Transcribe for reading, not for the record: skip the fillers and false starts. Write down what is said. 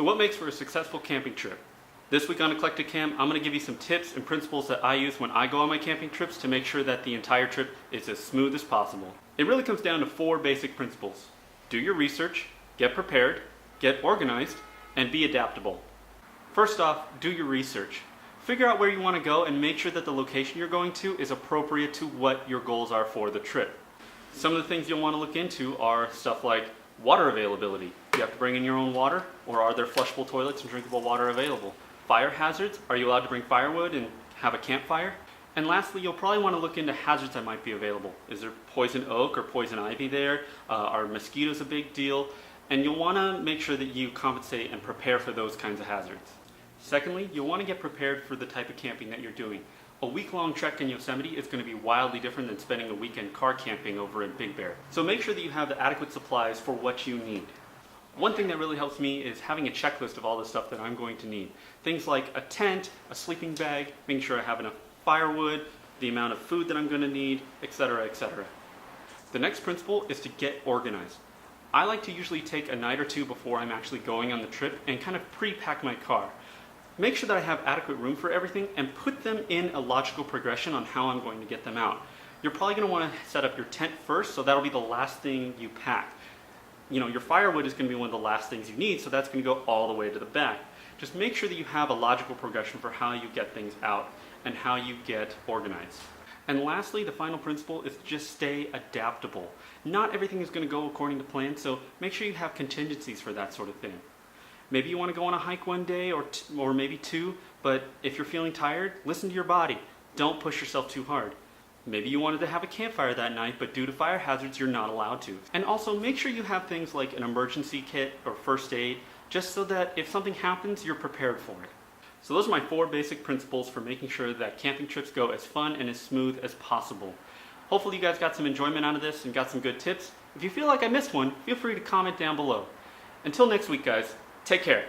So what makes for a successful camping trip? This week on Eclecticcam, I'm going to give you some tips and principles that I use when I go on my camping trips to make sure that the entire trip is as smooth as possible. It really comes down to 4 basic principles. Do your research, get prepared, get organized, and be adaptable. First off, do your research. Figure out where you want to go and make sure that the location you're going to is appropriate to what your goals are for the trip. Some of the things you'll want to look into are stuff like water availability. Do you have to bring in your own water, or are there flushable toilets and drinkable water available? Fire hazards. Are you allowed to bring firewood and have a campfire? And lastly, you'll probably want to look into hazards that might be available. Is there poison oak or poison ivy there? Are mosquitoes a big deal? And you'll want to make sure that you compensate and prepare for those kinds of hazards. Secondly, you'll want to get prepared for the type of camping that you're doing. A week-long trek in Yosemite is going to be wildly different than spending a weekend car camping over in Big Bear. So make sure that you have the adequate supplies for what you need. One thing that really helps me is having a checklist of all the stuff that I'm going to need. Things like a tent, a sleeping bag, making sure I have enough firewood, the amount of food that I'm going to need, etc., etc. The next principle is to get organized. I like to usually take a night or two before I'm actually going on the trip and kind of pre-pack my car. Make sure that I have adequate room for everything and put them in a logical progression on how I'm going to get them out. You're probably going to want to set up your tent first, so that'll be the last thing you pack. Your firewood is going to be one of the last things you need, so that's going to go all the way to the back. Just make sure that you have a logical progression for how you get things out and how you get organized. And lastly, the final principle is just stay adaptable. Not everything is going to go according to plan, so make sure you have contingencies for that sort of thing. Maybe you want to go on a hike one day or maybe 2, but if you're feeling tired, listen to your body. Don't push yourself too hard. Maybe you wanted to have a campfire that night, but due to fire hazards, you're not allowed to. And also make sure you have things like an emergency kit or first aid, just so that if something happens, you're prepared for it. So those are my 4 basic principles for making sure that camping trips go as fun and as smooth as possible. Hopefully you guys got some enjoyment out of this and got some good tips. If you feel like I missed one, feel free to comment down below. Until next week, guys, take care.